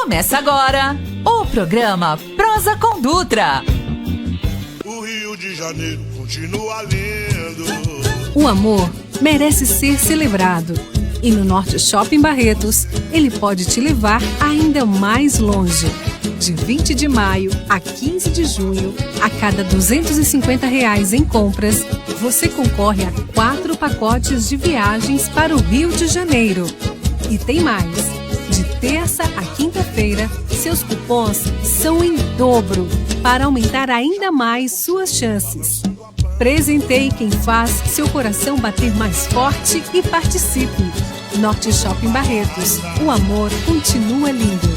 Começa agora o programa Prosa com Dutra. O Rio de Janeiro continua lindo. O amor merece ser celebrado. E no Norte Shopping Barretos, ele pode te levar ainda mais longe. De 20 de maio a 15 de junho, a cada R$250 em compras, você concorre a 4 pacotes de viagens para o Rio de Janeiro. E tem mais! De terça a quinta-feira, seus cupons são em dobro para aumentar ainda mais suas chances. Presenteie quem faz seu coração bater mais forte e participe. Norte Shopping Barretos. O amor continua lindo.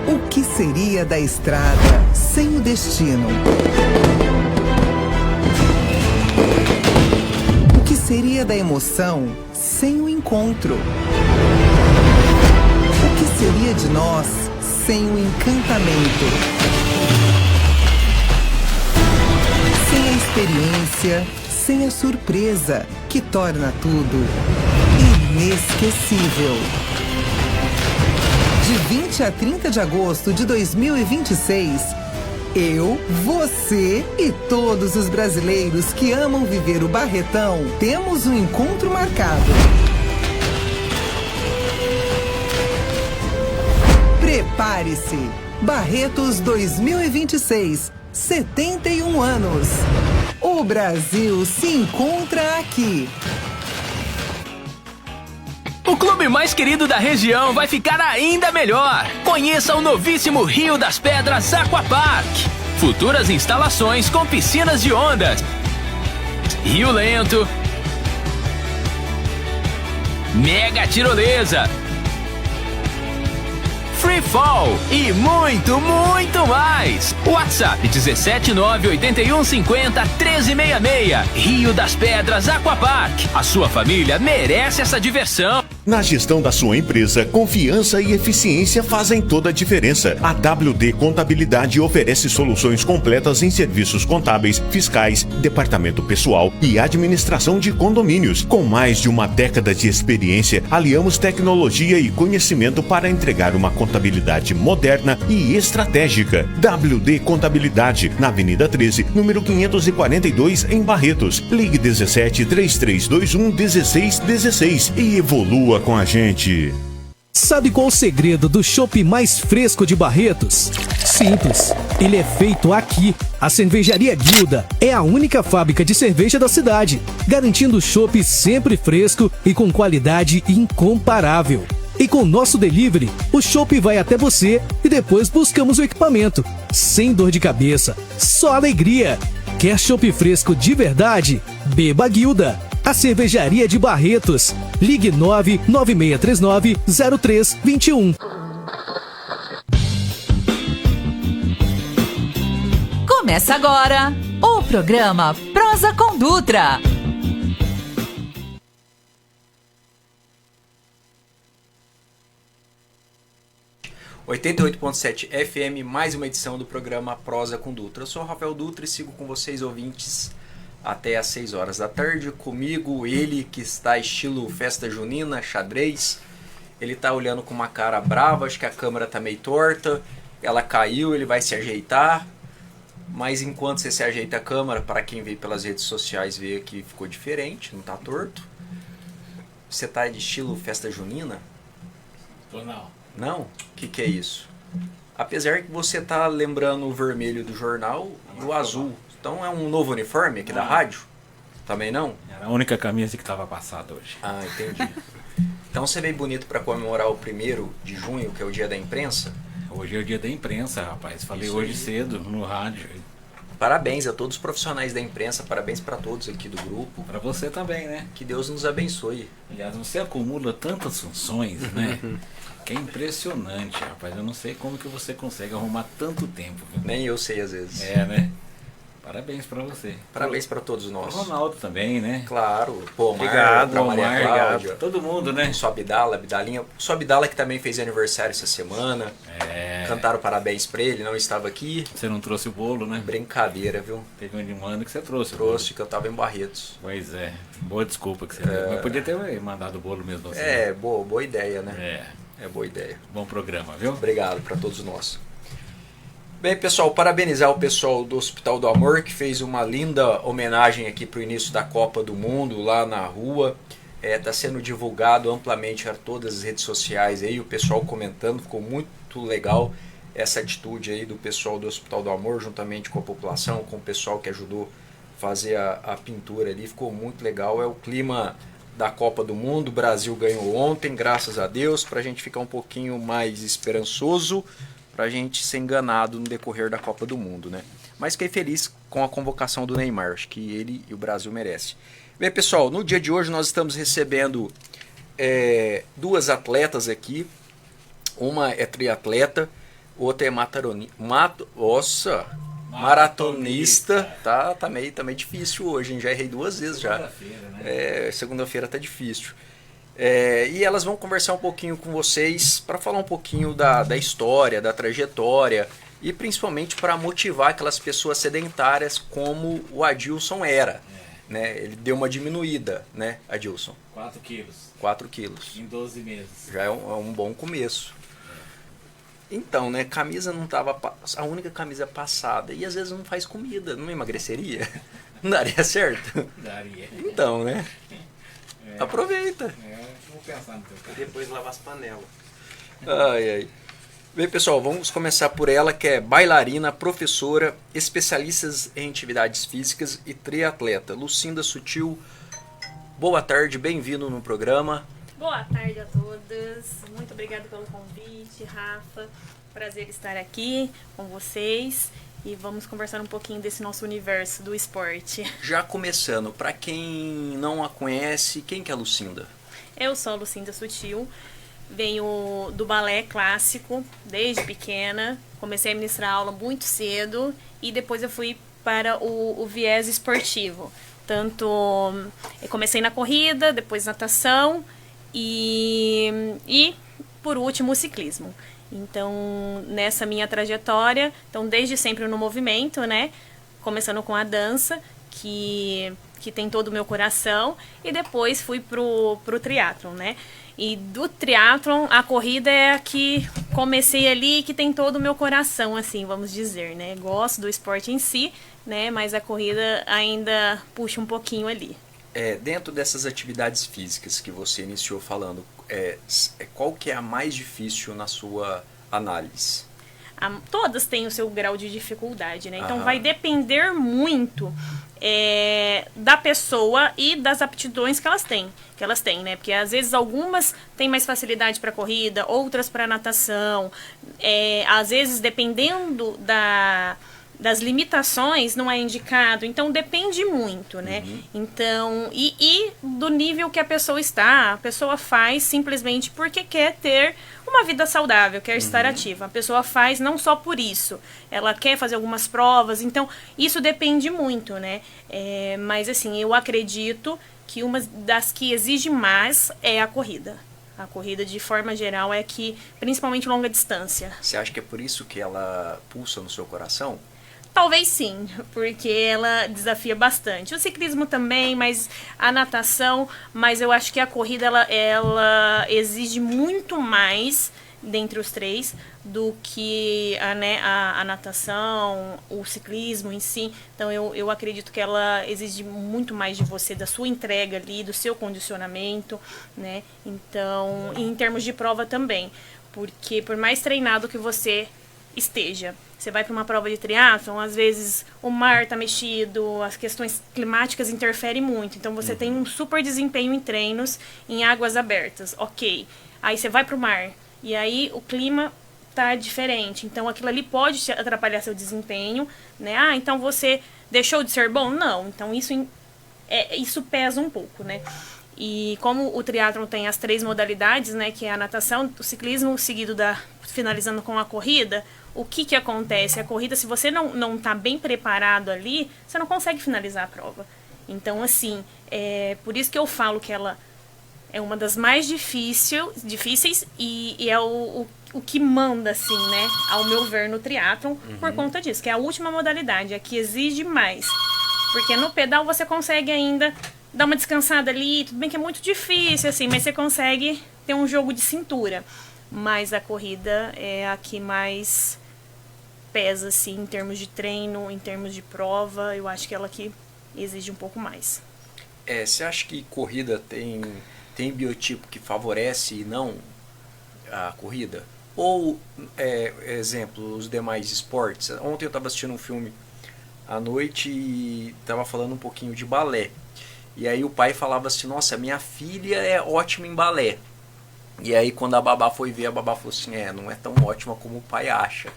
O que seria da estrada sem o destino? O que seria da emoção sem o encontro? O que seria de nós sem o encantamento? Sem a experiência, sem a surpresa, que torna tudo inesquecível. De 20 a 30 de agosto de 2026, eu, você e todos os brasileiros que amam viver o Barretão temos um encontro marcado. Prepare-se! Barretos 2026, 71 anos. O Brasil se encontra aqui. O clube mais querido da região vai ficar ainda melhor. Conheça o novíssimo Rio das Pedras Aquapark. Futuras instalações com piscinas de ondas, rio lento, mega tirolesa, free fall e muito, muito mais. WhatsApp 17981501366. Rio das Pedras Aquapark. A sua família merece essa diversão. Na gestão da sua empresa, confiança e eficiência fazem toda a diferença. A WD Contabilidade oferece soluções completas em serviços contábeis, fiscais, departamento pessoal e administração de condomínios. Com mais de uma década de experiência, aliamos tecnologia e conhecimento para entregar uma contabilidade moderna e estratégica. WD Contabilidade, na Avenida 13, número 542, em Barretos. Ligue 17 3321 1616 e evolua com a gente. Sabe qual o segredo do chopp mais fresco de Barretos? Simples, ele é feito aqui. A Cervejaria Guilda é a única fábrica de cerveja da cidade, garantindo chopp sempre fresco e com qualidade incomparável. E com o nosso delivery, o chopp vai até você e depois buscamos o equipamento. Sem dor de cabeça, só alegria. Quer chopp fresco de verdade? Beba Guilda. A Cervejaria de Barretos. Ligue 99639-0321. Começa agora o programa Prosa com Dutra. R$ 88.7 FM, mais uma edição do programa Prosa com Dutra. Eu sou o Rafael Dutra e sigo com vocês, ouvintes, até às 6 horas da tarde. Comigo, ele que está estilo festa junina, xadrez. Ele está olhando com uma cara brava, acho que a câmera está meio torta. Ela caiu, ele vai se ajeitar. Mas enquanto você se ajeita a câmera, para quem vê pelas redes sociais, vê que ficou diferente, não está torto. Você está de estilo festa junina? Tô não. Não? O que é isso? Apesar que você tá lembrando o vermelho do jornal e o azul. Então é um novo uniforme aqui da rádio? Também não? Era a única camisa que estava passada hoje. Ah, entendi. Então você veio bonito para comemorar o 1º de junho, que é o dia da imprensa? Hoje é o dia da imprensa, rapaz. Falei isso hoje aí. Cedo no rádio. Parabéns a todos os profissionais da imprensa, parabéns para todos aqui do grupo. Para você também, né? Que Deus nos abençoe. Aliás, você acumula tantas funções, né? Que é impressionante, rapaz. Eu não sei como que você consegue arrumar tanto tempo. Viu? Nem eu sei às vezes. É, né? Parabéns pra você. Parabéns pra todos nós. O Ronaldo também, né? Claro. Pô, obrigado, pra Maria Cláudia. Todo mundo, né? Só Abdala, Abdalinha. Só Abdala que também fez aniversário essa semana. É. Cantaram parabéns pra ele, não estava aqui. Você não trouxe o bolo, né? Brincadeira, viu? Teve um ano que você trouxe. Trouxe, que eu tava em Barretos. Pois é. Boa desculpa que você deu. Mas podia ter mandado o bolo mesmo assim. É, boa ideia, né? É. É boa ideia. Bom programa, viu? Obrigado para todos nós. Bem, pessoal, parabenizar o pessoal do Hospital do Amor, que fez uma linda homenagem aqui para o início da Copa do Mundo, lá na rua. Está sendo divulgado amplamente a todas as redes sociais aí, o pessoal comentando, ficou muito legal essa atitude aí do pessoal do Hospital do Amor, juntamente com a população, com o pessoal que ajudou a fazer a pintura ali, ficou muito legal. É o clima da Copa do Mundo, o Brasil ganhou ontem, graças a Deus, para a gente ficar um pouquinho mais esperançoso, para a gente ser enganado no decorrer da Copa do Mundo, né? Mas fiquei feliz com a convocação do Neymar, acho que ele e o Brasil merecem. Bem, pessoal, no dia de hoje nós estamos recebendo duas atletas aqui. Uma é triatleta, outra é maratonista. Tá meio difícil hoje, hein? Já errei 2 vezes já. Segunda-feira, né? Segunda-feira tá difícil. E elas vão conversar um pouquinho com vocês para falar um pouquinho da história, da trajetória e principalmente para motivar aquelas pessoas sedentárias como o Adilson era. Né? Ele deu uma diminuída, né, Adilson? 4 quilos. 4 quilos. Em 12 meses. Já é um bom começo. Então, né, camisa não tava a única camisa passada. E às vezes não faz comida, não emagreceria? Não daria certo? Daria. Então, né? Aproveita. Vou pensar no teu caso. E depois lavar as panelas. Ai. Bem, pessoal, vamos começar por ela, que é bailarina, professora, especialista em atividades físicas e triatleta. Lucinda Sutil, boa tarde, bem-vindo no programa. Boa tarde a todas, muito obrigada pelo convite, Rafa. Prazer estar aqui com vocês e vamos conversar um pouquinho desse nosso universo do esporte. Já começando, para quem não a conhece, quem que é a Lucinda? Eu sou a Lucinda Sutil. Venho do balé clássico desde pequena, comecei a ministrar aula muito cedo e depois eu fui para o viés esportivo. Tanto eu comecei na corrida, depois natação e por último o ciclismo. Então, nessa minha trajetória, desde sempre no movimento, né? Começando com a dança, que tem todo o meu coração, e depois fui pro triatlon, né? E do triatlon, a corrida é a que comecei ali, que tem todo o meu coração, assim, vamos dizer, né? Gosto do esporte em si, né? Mas a corrida ainda puxa um pouquinho ali. Dentro dessas atividades físicas que você iniciou falando, qual que é a mais difícil na sua análise? Todas têm o seu grau de dificuldade, né? Então vai depender muito da pessoa e das aptidões que elas têm, né? Porque às vezes algumas têm mais facilidade para corrida, outras para natação. Às vezes, dependendo das limitações, não é indicado. Então depende muito, né? Então, e do nível que a pessoa está. A pessoa faz simplesmente porque quer ter uma vida saudável, quer estar ativa. A pessoa faz não só por isso. Ela quer fazer algumas provas. Então, isso depende muito, né? Mas assim, eu acredito que uma das que exige mais é a corrida. A corrida, de forma geral, é que, principalmente longa distância. Você acha que é por isso que ela pulsa no seu coração? Talvez sim, porque ela desafia bastante. O ciclismo também, mas a natação, mas eu acho que a corrida ela exige muito mais dentre os três do que a natação, o ciclismo em si. Então eu acredito que ela exige muito mais de você, da sua entrega ali, do seu condicionamento, né? Então, em termos de prova também, porque por mais treinado que você esteja, você vai para uma prova de triatlon, às vezes o mar está mexido, as questões climáticas interferem muito. Então você tem um super desempenho em treinos em águas abertas, ok. Aí você vai para o mar e aí o clima tá diferente. Então aquilo ali pode atrapalhar seu desempenho, né? Então você deixou de ser bom? Não. Então isso pesa um pouco, né? E como o triatlon tem as 3 modalidades, né, que é a natação, o ciclismo, seguido finalizando com a corrida, o que acontece? A corrida, se você não tá bem preparado ali, você não consegue finalizar a prova. Então, assim, por isso que eu falo que ela é uma das mais difíceis e é o que manda, assim, né, ao meu ver, no triatlon, por conta disso, que é a última modalidade, a que exige mais. Porque no pedal você consegue ainda dar uma descansada ali, tudo bem que é muito difícil, assim, mas você consegue ter um jogo de cintura. mas a corrida é a que mais pesa, assim, em termos de treino, em termos de prova. Eu acho que ela que exige um pouco mais. Você acha que corrida tem biotipo que favorece e não a corrida? Ou, exemplo, os demais esportes? Ontem eu estava assistindo um filme à noite e estava falando um pouquinho de balé. E aí o pai falava assim, nossa, minha filha é ótima em balé. E aí quando a babá foi ver, a babá falou assim, não é tão ótima como o pai acha,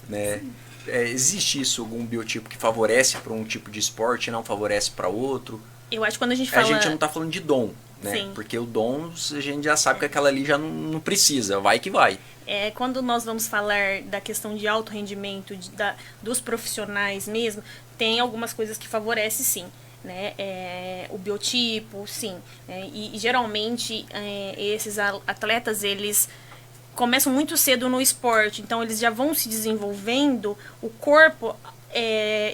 né? Existe isso, algum biotipo que favorece para um tipo de esporte e não favorece para outro? Eu acho que quando a gente fala... A gente não está falando de dom, né? Sim. Porque o dom a gente já sabe que aquela ali já não precisa, vai que vai. Quando nós vamos falar da questão de alto rendimento, dos profissionais mesmo, tem algumas coisas que favorecem sim. Né? O biotipo, sim. E geralmente esses atletas, eles começam muito cedo no esporte, então eles já vão se desenvolvendo, o corpo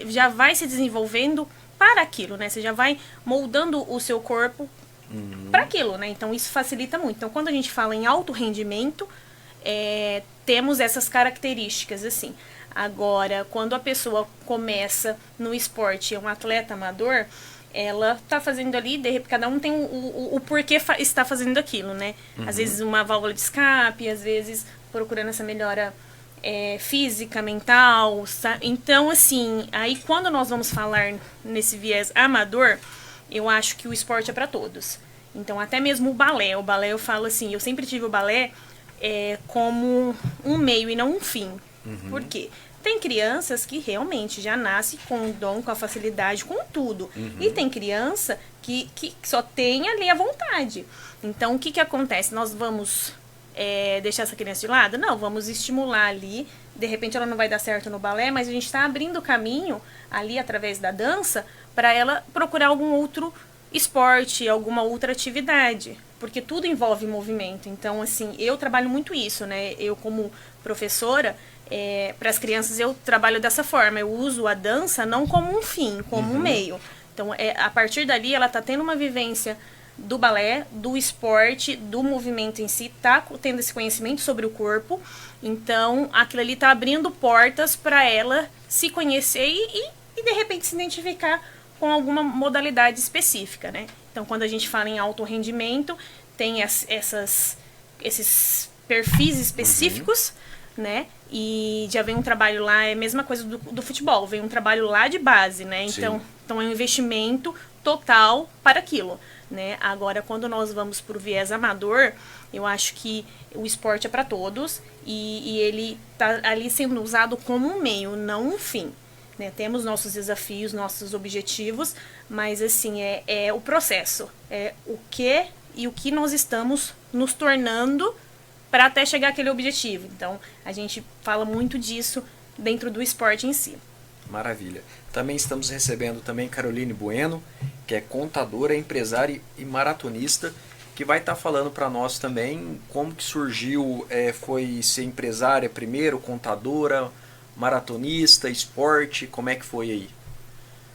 já vai se desenvolvendo para aquilo, né? Você já vai moldando o seu corpo para aquilo, né? Então isso facilita muito. Então quando a gente fala em alto rendimento, temos essas características, assim. Agora, quando a pessoa começa no esporte, é um atleta amador, ela tá fazendo ali, cada um tem o porquê está fazendo aquilo, né? Às vezes uma válvula de escape, às vezes procurando essa melhora física, mental. Então, assim, aí quando nós vamos falar nesse viés amador, eu acho que o esporte é para todos. Então, até mesmo o balé eu falo assim, eu sempre tive o balé como um meio e não um fim. Por quê? Tem crianças que realmente já nascem com o dom, com a facilidade, com tudo. E tem criança que só tem ali a vontade. Então, o que acontece? Nós vamos deixar essa criança de lado? Não, vamos estimular ali. De repente ela não vai dar certo no balé, mas a gente está abrindo o caminho ali através da dança para ela procurar algum outro esporte, alguma outra atividade. Porque tudo envolve movimento. Então, assim, eu trabalho muito isso, né? Eu, como professora, para as crianças eu trabalho dessa forma. Eu uso a dança não como um fim, como um meio. Então, a partir dali, ela está tendo uma vivência do balé, do esporte, do movimento em si, está tendo esse conhecimento sobre o corpo. Então, aquilo ali está abrindo portas para ela se conhecer e, de repente, se identificar com alguma modalidade específica, né? Então, quando a gente fala em alto rendimento, tem esses perfis específicos, né? E já vem um trabalho lá, é a mesma coisa do futebol, vem um trabalho lá de base, né? Então é um investimento total para aquilo, né? Agora, quando nós vamos para o viés amador, eu acho que o esporte é para todos e ele está ali sendo usado como um meio, não um fim. Né? Temos nossos desafios, nossos objetivos, mas assim, é o processo, é o que nós estamos nos tornando para até chegar àquele objetivo. Então, a gente fala muito disso dentro do esporte em si. Maravilha. Também estamos recebendo também Caroline Bueno, que é contadora, empresária e maratonista, que vai estar falando para nós também como que surgiu, foi ser empresária primeiro, contadora, maratonista, esporte, como é que foi aí?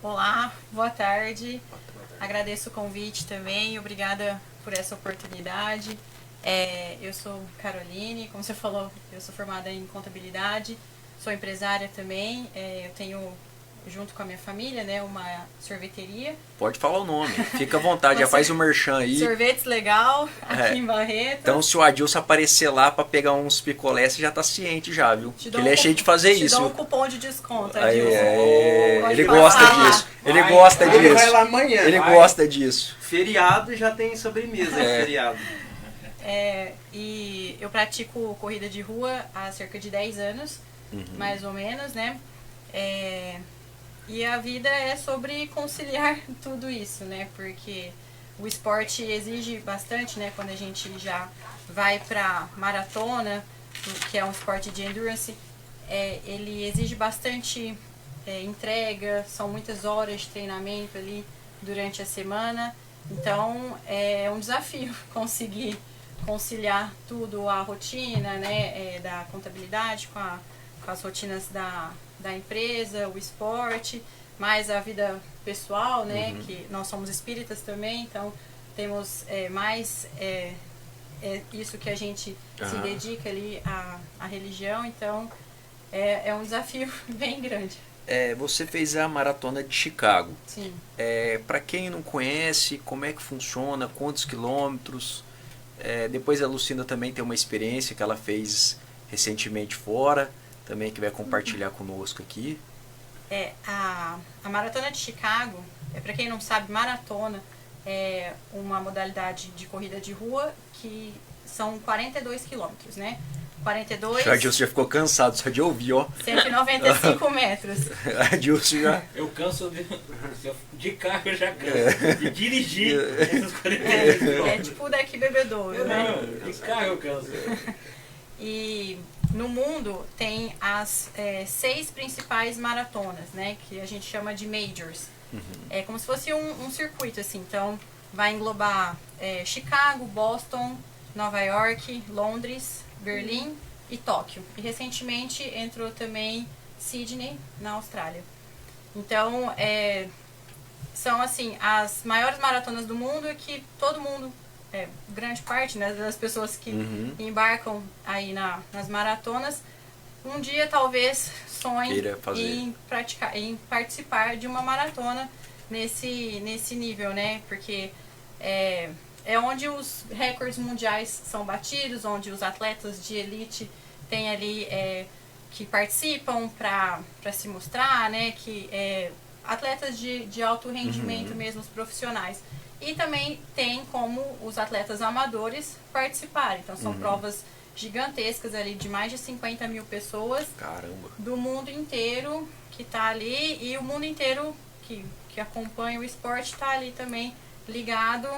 Olá, boa tarde. Agradeço o convite também, obrigada por essa oportunidade. Eu sou Caroline, como você falou, eu sou formada em contabilidade, sou empresária também, eu tenho, junto com a minha família, né, uma sorveteria. Pode falar o nome, fica à vontade, já faz o merchan aí. Sorvetes Legal, aqui em Barretos. Então, se o Adilson aparecer lá para pegar uns picolés, você já tá ciente já, viu? Ele é cheio de fazer isso. Te dou um cupom de desconto, Adilson. Ele falar. gosta disso. Ele gosta disso. Ele vai lá amanhã. Ele gosta disso. Feriado já tem sobremesa, feriado. E eu pratico corrida de rua há cerca de 10 anos, mais ou menos, né? E a vida é sobre conciliar tudo isso, né? Porque o esporte exige bastante, né? Quando a gente já vai para maratona, que é um esporte de endurance, ele exige bastante entrega, são muitas horas de treinamento ali durante a semana. Então, é um desafio conseguir conciliar tudo, a rotina, né, da contabilidade com as rotinas da empresa, o esporte, mais a vida pessoal, né, que nós somos espíritas também, então temos mais é isso que a gente se dedica ali à religião, então é um desafio bem grande. Você fez a Maratona de Chicago. Sim. Para quem não conhece, como é que funciona, quantos quilômetros? Depois a Lucinda também tem uma experiência que ela fez recentemente fora, também que vai compartilhar conosco aqui. A Maratona de Chicago, para quem não sabe, maratona é uma modalidade de corrida de rua que são 42 quilômetros, né? 42... Já Adilson já ficou cansado só de ouvir, ó. 195 metros. Adilson já... Eu canso de carro, eu já canso. De dirigir esses 42 quilômetros. É tipo daqui bebedouro, né? Não, de carro eu canso. E no mundo tem as 6 principais maratonas, né? Que a gente chama de majors. É como se fosse um circuito, assim. Então, vai englobar Chicago, Boston, Nova York, Londres, Berlim e Tóquio. E recentemente entrou também Sydney, na Austrália. Então, são assim, as maiores maratonas do mundo que todo mundo, grande parte, né, das pessoas que embarcam aí nas maratonas, um dia talvez sonhem em participar de uma maratona nesse nível, né? Porque é onde os recordes mundiais são batidos, onde os atletas de elite têm ali que participam para se mostrar, né? Que atletas de alto rendimento mesmo, os profissionais. E também tem como os atletas amadores participarem. Então são provas gigantescas ali de mais de 50 mil pessoas. Caramba. Do mundo inteiro que está ali, e o mundo inteiro que acompanha o esporte está ali também ligado,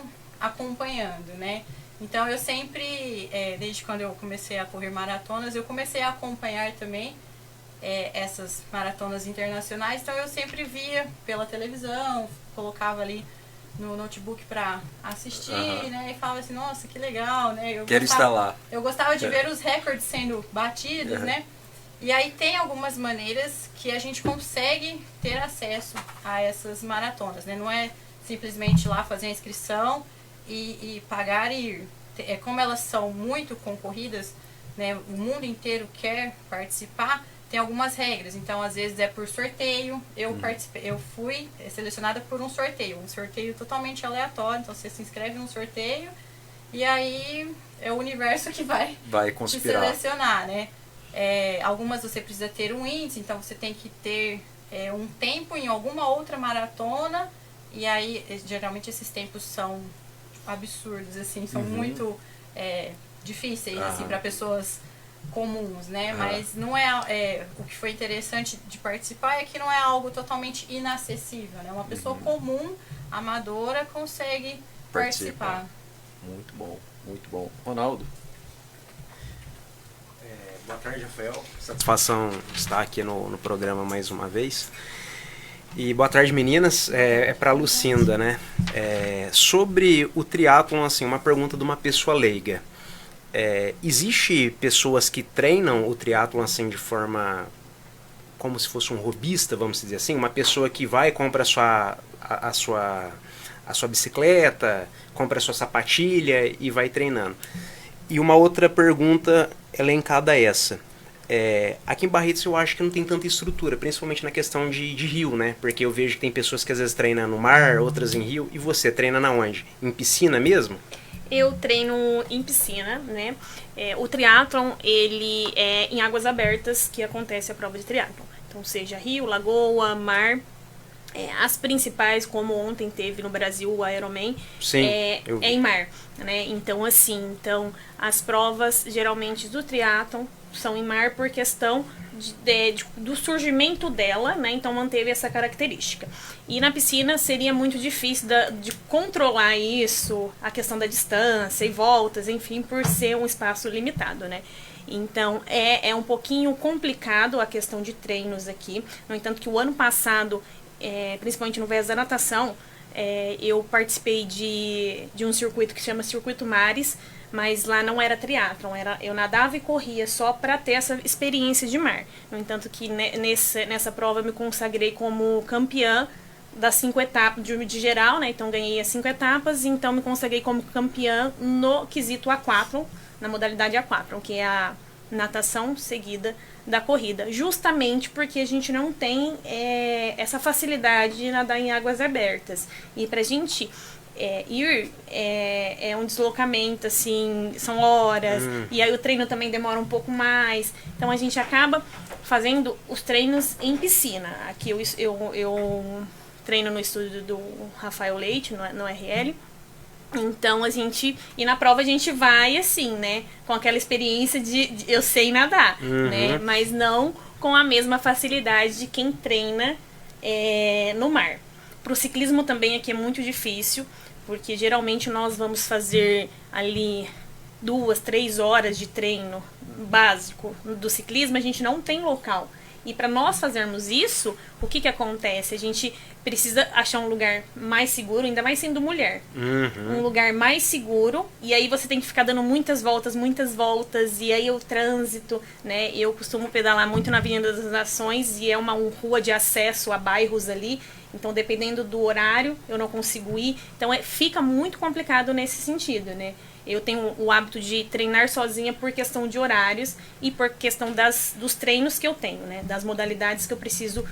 acompanhando, né? Então eu sempre, desde quando eu comecei a correr maratonas, eu comecei a acompanhar também essas maratonas internacionais. Então eu sempre via pela televisão, colocava ali no notebook para assistir, né? E falava assim, nossa, que legal, né? Quero estar lá. Eu gostava de ver os recordes sendo batidos, né? E aí tem algumas maneiras que a gente consegue ter acesso a essas maratonas, né? Não é simplesmente ir lá fazer a inscrição e pagar e ir. Como elas são muito concorridas, né? O mundo inteiro quer participar, tem algumas regras. Então, às vezes é por sorteio. Eu fui selecionada por um sorteio totalmente aleatório. Então, você se inscreve num sorteio e aí é o universo que vai te selecionar, né? Algumas você precisa ter um índice, então você tem que ter um tempo em alguma outra maratona, e aí geralmente esses tempos são absurdos, assim, são muito difíceis assim, para pessoas comuns, né? Mas não o que foi interessante de participar é que não é algo totalmente inacessível, né? Uma pessoa comum, amadora, consegue participar. Muito bom, muito bom. Ronaldo? Boa tarde, Rafael. Satisfação estar aqui no programa mais uma vez. E boa tarde, meninas. Para a Lucinda, né? Sobre o triatlon, assim, uma pergunta de uma pessoa leiga. Existe pessoas que treinam o triatlon assim de forma como se fosse um hobbyista, vamos dizer assim, uma pessoa que vai e compra a sua bicicleta, compra a sua sapatilha e vai treinando. E uma outra pergunta elencada a essa. Aqui em Barretos eu acho que não tem tanta estrutura, principalmente na questão de rio, né? Porque eu vejo que tem pessoas que às vezes treinam no mar, outras em rio. E você treina na onde? Em piscina mesmo? Eu treino em piscina, né? O triatlon, ele é em águas abertas que acontece a prova de triatlon. Então, seja rio, lagoa, mar. As principais, como ontem teve no Brasil o Ironman, é em mar, né? Então, assim, as provas geralmente do triatlon são em mar por questão do surgimento dela, né? Então manteve essa característica. E na piscina seria muito difícil de controlar isso, a questão da distância e voltas, enfim, por ser um espaço limitado, né? Então é um pouquinho complicado a questão de treinos aqui. No entanto, que o ano passado, principalmente no viés da natação, eu participei de um circuito que se chama Circuito Mares, mas lá não era triatlon, eu nadava e corria só para ter essa experiência de mar. No entanto, que nessa prova eu me consagrei como campeã das 5 etapas de geral, né? Então ganhei as 5 etapas, então me consagrei como campeã no quesito A4, na modalidade A4, que é a natação seguida da corrida, justamente porque a gente não tem essa facilidade de nadar em águas abertas. E pra gente ir é um deslocamento, assim, são horas, e aí o treino também demora um pouco mais, então a gente acaba fazendo os treinos em piscina. Aqui eu treino no estúdio do Rafael Leite, no RL. Então e na prova a gente vai assim, né, com aquela experiência de eu sei nadar, né, mas não com a mesma facilidade de quem treina no mar. Pro ciclismo também aqui é muito difícil, porque geralmente nós vamos fazer ali 2, 3 horas de treino básico do ciclismo, a gente não tem local. E para nós fazermos isso, o que acontece? A gente precisa achar um lugar mais seguro, ainda mais sendo mulher. Um lugar mais seguro, e aí você tem que ficar dando muitas voltas, e aí o trânsito, né? Eu costumo pedalar muito na Avenida das Nações, e é uma rua de acesso a bairros ali, então dependendo do horário, eu não consigo ir. Então fica muito complicado nesse sentido, né? Eu tenho o hábito de treinar sozinha por questão de horários e por questão dos treinos que eu tenho, né? Das modalidades que eu preciso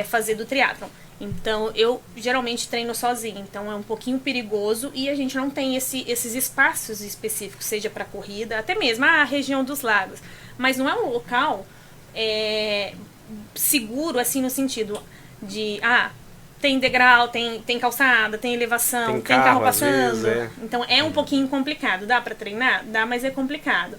fazer do triatlon. Então, eu geralmente treino sozinha, então é um pouquinho perigoso e a gente não tem esses espaços específicos, seja para corrida, até mesmo a região dos lagos. Mas não é um local seguro, assim, no sentido de... tem degrau, tem calçada, tem elevação, tem carro passando. Vezes, Então é um pouquinho complicado. Dá pra treinar? Dá, mas é complicado.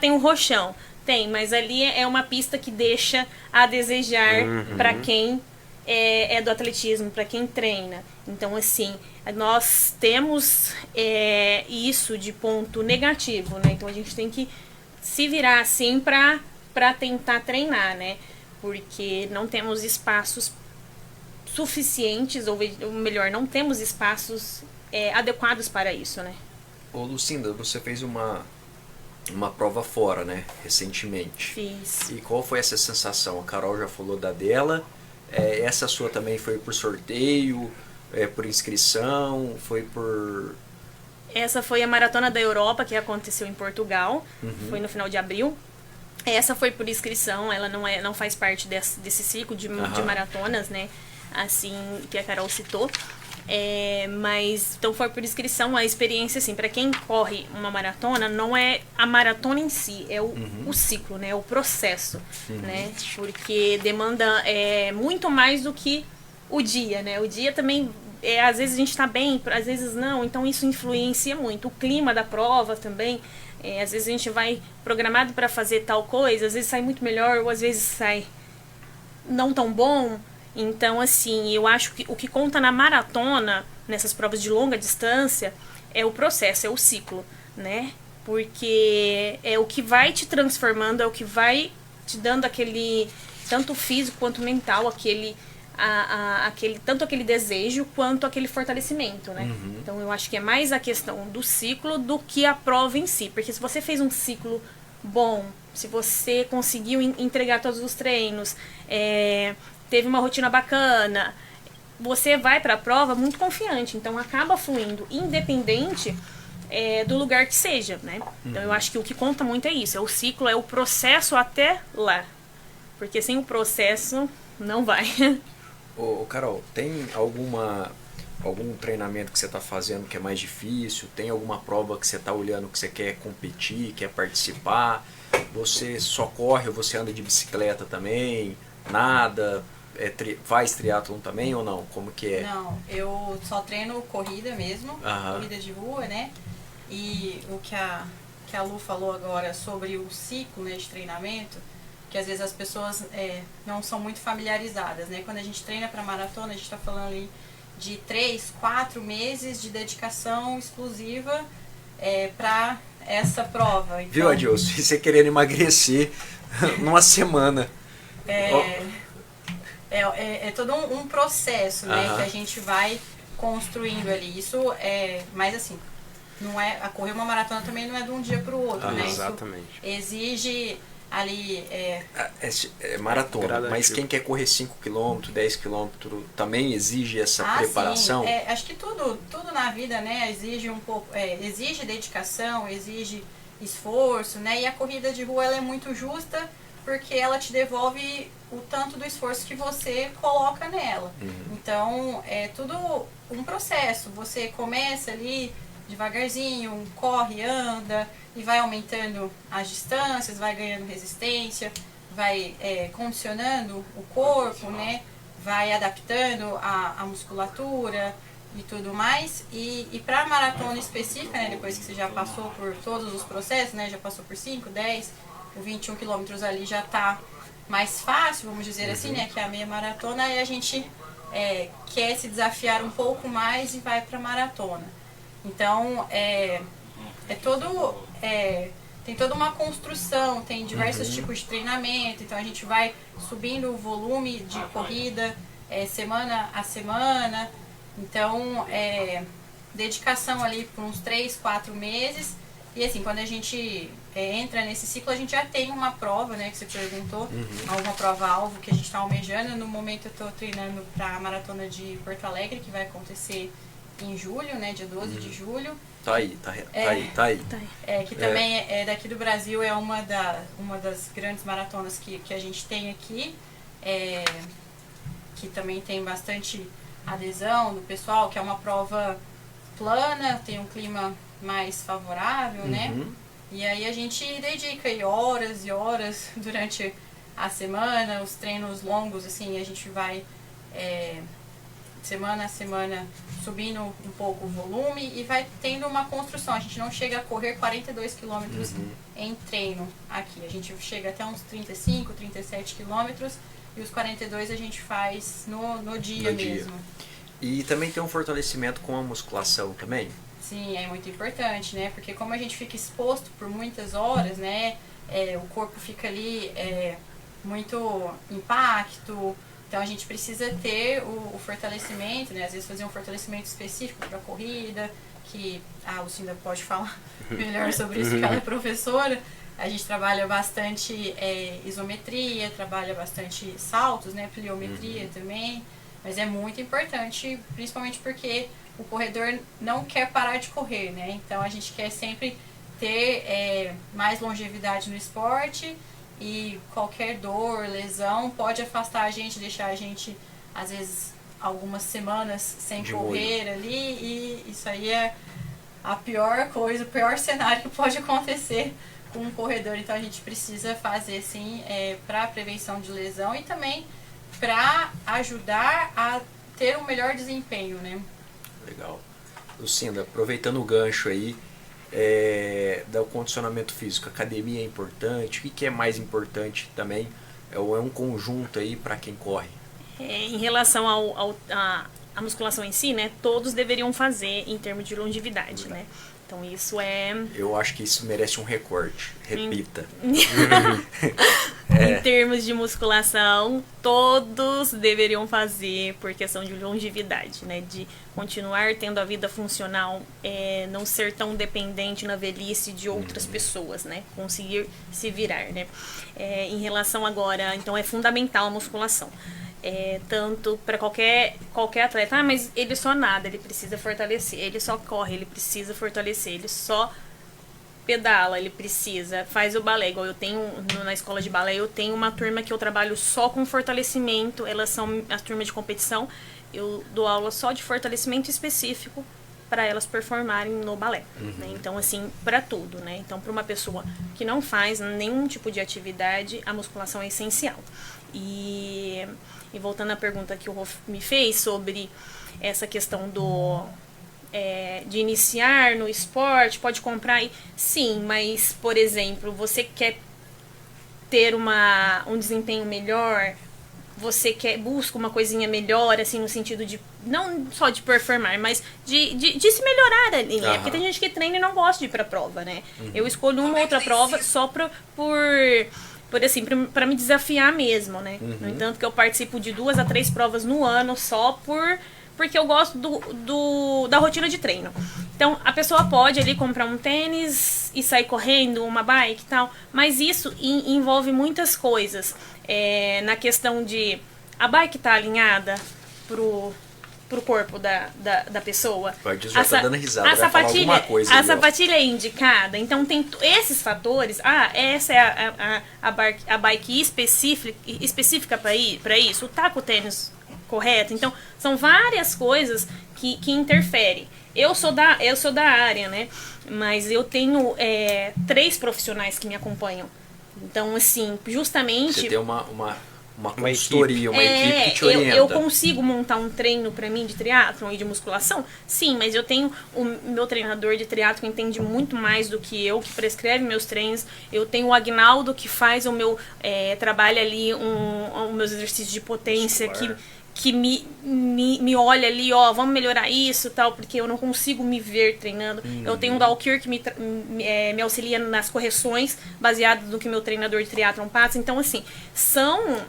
Tem um rochão. Tem, mas ali é uma pista que deixa a desejar pra quem é do atletismo, pra quem treina. Então, assim, nós temos isso de ponto negativo, né? Então a gente tem que se virar assim pra tentar treinar, né? Porque não temos espaços suficientes, ou melhor, não temos espaços adequados para isso, né? Ô Lucinda, você fez uma prova fora, né, recentemente. Fiz. E qual foi essa sensação? A Carol já falou da dela, essa sua também foi por sorteio, por inscrição, foi por... Essa foi a Maratona da Europa, que aconteceu em Portugal, foi no final de abril. Essa foi por inscrição, ela não faz parte desse ciclo de maratonas, né? Assim que a Carol citou, mas então foi por inscrição. A experiência, assim, para quem corre uma maratona, não é a maratona em si, é o ciclo, né, o processo, né, porque demanda muito mais do que o dia, né, o dia também, às vezes a gente tá bem, às vezes não, então isso influencia muito, o clima da prova também, às vezes a gente vai programado para fazer tal coisa, às vezes sai muito melhor, ou às vezes sai não tão bom. Então, assim, eu acho que o que conta na maratona, nessas provas de longa distância, é o processo, é o ciclo, né? Porque é o que vai te transformando, é o que vai te dando aquele, tanto físico quanto mental, tanto aquele desejo quanto aquele fortalecimento, né? Então, eu acho que é mais a questão do ciclo do que a prova em si. Porque se você fez um ciclo bom, se você conseguiu entregar todos os treinos, teve uma rotina bacana, você vai para a prova muito confiante, então acaba fluindo, independente do lugar que seja, né? Então eu acho que o que conta muito é isso, é o ciclo, é o processo até lá, porque sem o processo não vai. Ô Carol, tem algum treinamento que você está fazendo que é mais difícil? Tem alguma prova que você está olhando que você quer competir, quer participar? Você só corre ou você anda de bicicleta também? Nada? Faz triatlon também ou não? Como que é? Não, eu só treino corrida mesmo, corrida de rua, né? E o que a Lu falou agora sobre o ciclo, né, de treinamento, que às vezes as pessoas não são muito familiarizadas, né? Quando a gente treina para maratona, a gente está falando ali de 3, 4 meses de dedicação exclusiva para essa prova. Então, viu, Adilson? E você querendo emagrecer numa semana. É todo um processo, né, que a gente vai construindo ali. Isso mas assim, não correr uma maratona também não é de um dia para o outro, né? Exatamente. Isso exige ali maratona, Gradativo. mas quem quer correr 5 km, 10 km também exige essa preparação? Sim. Acho que tudo na vida, né, exige um pouco, exige dedicação, exige esforço, né, e a corrida de rua ela é muito justa porque ela te devolve o tanto do esforço que você coloca nela. Então, é tudo um processo, você começa ali devagarzinho, corre, anda e vai aumentando as distâncias, vai ganhando resistência, vai condicionando o corpo, né? Vai adaptando a musculatura e tudo mais. E para a maratona específica, né? Depois que você já passou por todos os processos, né? Já passou por 5, 10, o 21 quilômetros ali já está mais fácil, vamos dizer assim, né? Que é a meia maratona, e a gente quer se desafiar um pouco mais e vai para a maratona. Então, tem toda uma construção, tem diversos tipos de treinamento, então a gente vai subindo o volume de corrida semana a semana, então dedicação ali por uns 3, 4 meses, e assim, quando a gente entra nesse ciclo, a gente já tem uma prova, né, que você perguntou, uma prova-alvo que a gente está almejando. No momento eu estou treinando para a Maratona de Porto Alegre, que vai acontecer em julho, né, dia 12 de julho. Tá aí. Que também é daqui do Brasil, é uma das grandes maratonas que a gente tem aqui, que também tem bastante adesão do pessoal, que é uma prova plana, tem um clima mais favorável, né? E aí a gente dedica aí horas e horas durante a semana, os treinos longos, assim, a gente vai semana a semana subindo um pouco o volume e vai tendo uma construção. A gente não chega a correr 42 quilômetros em treino aqui. A gente chega até uns 35, 37 quilômetros e os 42 a gente faz no dia mesmo. E também tem um fortalecimento com a musculação também? Sim, é muito importante, né? Porque como a gente fica exposto por muitas horas, né? O corpo fica ali muito impacto. Então a gente precisa ter o fortalecimento, né? Às vezes fazer um fortalecimento específico para a corrida, que a Lucinda pode falar melhor sobre isso, porque ela é professora. A gente trabalha bastante isometria, trabalha bastante saltos, né? Pliometria também. Mas é muito importante, principalmente porque o corredor não quer parar de correr, né? Então a gente quer sempre ter mais longevidade no esporte, e qualquer dor, lesão pode afastar a gente, deixar a gente, às vezes, algumas semanas sem correr ali, e isso aí é a pior coisa, o pior cenário que pode acontecer com um corredor. Então a gente precisa fazer, sim, para prevenção de lesão e também para ajudar a ter um melhor desempenho, né? Legal. Lucinda, aproveitando o gancho aí, do condicionamento físico, academia é importante? O que é mais importante também? É um conjunto aí para quem corre? Em relação à musculação em si, né? Todos deveriam fazer em termos de longevidade, né? Então isso Eu acho que isso merece um recorte. Repita. Em termos de musculação, todos deveriam fazer por questão de longevidade, né? De continuar tendo a vida funcional, não ser tão dependente na velhice de outras pessoas, né? Conseguir se virar, né? Em relação agora, então é fundamental a musculação. Tanto para qualquer atleta, mas ele só nada, ele precisa fortalecer, ele só corre, ele precisa fortalecer, ele só pedala, ele precisa, faz o balé, igual eu tenho na escola de balé, eu tenho uma turma que eu trabalho só com fortalecimento, elas são as turmas de competição, eu dou aula só de fortalecimento específico para elas performarem no balé, né? Então assim, para tudo, né? Então para uma pessoa que não faz nenhum tipo de atividade, a musculação é essencial. E voltando à pergunta que o Rolf me fez sobre essa questão de iniciar no esporte, pode comprar, sim, mas, por exemplo, você quer ter um desempenho melhor, você busca uma coisinha melhor, assim, no sentido de, não só de performar, mas de se melhorar ali, né? Porque tem gente que treina e não gosta de ir pra prova, né? Eu escolho uma outra prova só para me desafiar mesmo, né? No entanto que eu participo de 2 a 3 provas no ano só porque eu gosto da rotina de treino. Então, a pessoa pode ali comprar um tênis e sair correndo, uma bike e tal. Mas isso envolve muitas coisas. Na questão de a bike tá alinhada pro corpo da pessoa. Pode já tá dando risada, vai falar alguma coisa. A sapatilha é indicada, então tem esses fatores. Essa é a bike específica para isso, o taco tênis correto. Então, são várias coisas que interferem. Eu sou da área, né? Mas eu tenho 3 profissionais que me acompanham. Então, assim, justamente... Você tem uma consultoria, uma equipe que te orienta. Eu consigo montar um treino pra mim de triatlon e de musculação? Sim, mas eu tenho o meu treinador de triatlon que entende muito mais do que eu, que prescreve meus treinos. Eu tenho o Agnaldo que faz o meu trabalho ali, os meus exercícios de potência, que me olha ali, vamos melhorar isso, tal, porque eu não consigo me ver treinando. Eu tenho um Dalkir que me auxilia nas correções, baseado no que meu treinador de triatlon passa. Então, assim, são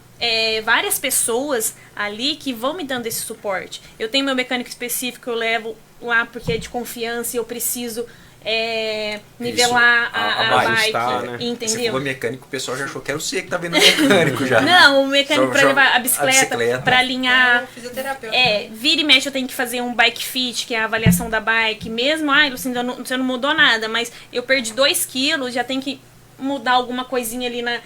várias pessoas ali que vão me dando esse suporte. Eu tenho meu mecânico específico, eu levo lá porque é de confiança e eu preciso nivelar a bike, né? Entendeu? Você falou mecânico, o pessoal já achou que era você que tá vendo o mecânico já. Não, o mecânico para levar a bicicleta, para alinhar. Fisioterapeuta. Vira e mexe eu tenho que fazer um bike fit, que é a avaliação da bike. Mesmo, Lucinda, você não mudou nada, mas eu perdi 2 quilos, já tem que mudar alguma coisinha ali na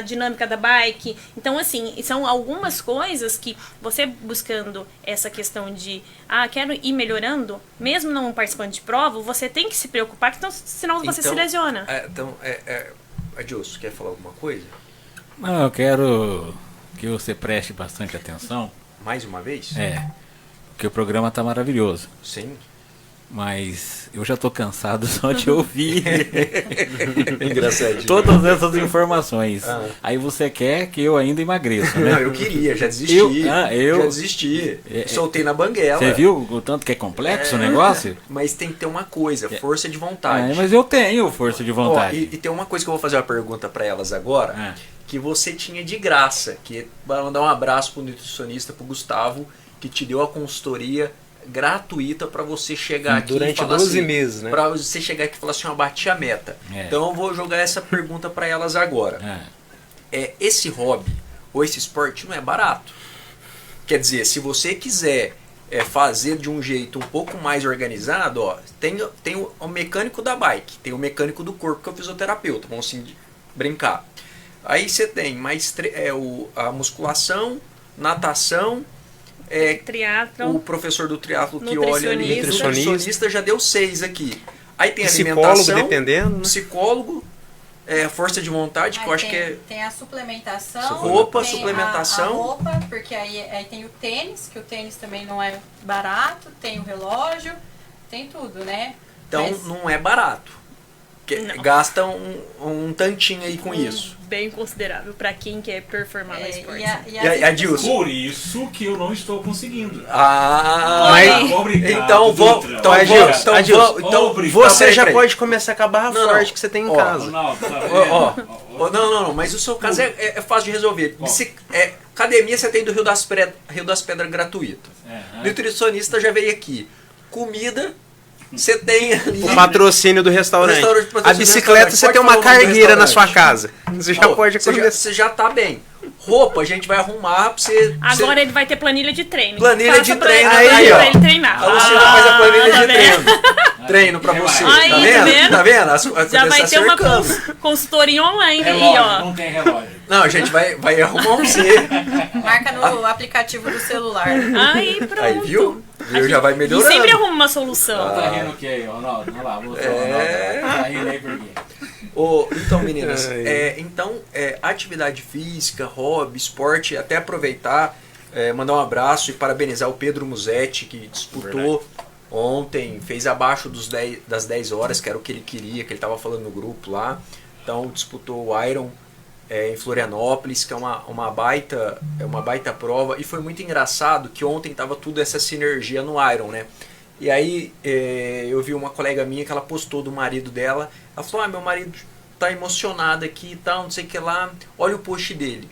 dinâmica da bike. Então, assim, são algumas coisas que você buscando essa questão de quero ir melhorando, mesmo não participando de prova, você tem que se preocupar, senão você se lesiona. Adilson, quer falar alguma coisa? Não, eu quero que você preste bastante atenção. Mais uma vez? Porque o programa tá maravilhoso. Sim. Mas eu já tô cansado só de ouvir Engraçadinho. todas essas informações. Aí você quer que eu ainda emagreça, né? Não, eu queria, já desisti. Já desisti. Soltei na banguela. Você viu o tanto que é complexo o negócio? Mas tem que ter uma coisa, força de vontade. Mas eu tenho força de vontade. E tem uma coisa que eu vou fazer uma pergunta para elas agora, que você tinha de graça, que vai mandar um abraço pro nutricionista, pro Gustavo, que te deu a consultoria gratuita para você chegar aqui durante e falar 12 meses, né? Para você chegar aqui e falar assim, eu bati a meta. Então eu vou jogar essa pergunta para elas agora. Esse hobby ou esse esporte não é barato. Quer dizer, se você quiser fazer de um jeito um pouco mais organizado, tem o mecânico da bike, tem o mecânico do corpo, que é o fisioterapeuta, vamos assim brincar. Aí você tem mais a musculação, natação, triatlon, o professor do triatlo que olha ali, nutricionista já deu 6 aqui. Aí tem psicólogo, alimentação, dependendo, né? Psicólogo, força de vontade, que eu acho que é... Tem a suplementação. Roupa, tem suplementação. A roupa, porque aí tem o tênis, que o tênis também não é barato, tem o relógio, tem tudo, né? Então não é barato. Gasta um tantinho aí com isso. Bem considerável para quem quer performar no esporte. Adilson. Por isso que eu não estou conseguindo. Então você já pode começar com a barra forte que você tem em casa. Não, mas o seu caso é fácil de resolver. Academia você tem do Rio das Pedras gratuito. Nutricionista já veio aqui. Comida, você tem ali o patrocínio do restaurante. A bicicleta você tem uma cargueira na sua casa. Você já pode começar. Você já tá bem. Roupa a gente vai arrumar pra você. Agora ele vai ter planilha de treino. Planilha de treino aí, pra ele treinar. A Luciana faz a planilha de treino. Treino pra você. Tá vendo? Já vai ter uma consultoria online aí, ó. Não tem relógio. Não, a gente vai arrumar pra você. Marca no aplicativo do celular. Aí, pronto. Aí, viu? Já vai melhorando. E sempre arruma uma solução. Tá rindo o que aí, Ronaldo? Olha lá, tá rindo aí por quê? Então, meninas, atividade física, hobby, esporte, até aproveitar, mandar um abraço e parabenizar o Pedro Musetti, que disputou ontem, fez abaixo das 10 horas, que era o que ele queria, que ele estava falando no grupo lá. Então, disputou o Iron em Florianópolis, que é uma baita prova, e foi muito engraçado que ontem estava tudo essa sinergia no Iron, né? E aí eu vi uma colega minha que ela postou do marido dela, ela falou, meu marido tá emocionado aqui e tal, não sei o que lá, olha o post dele.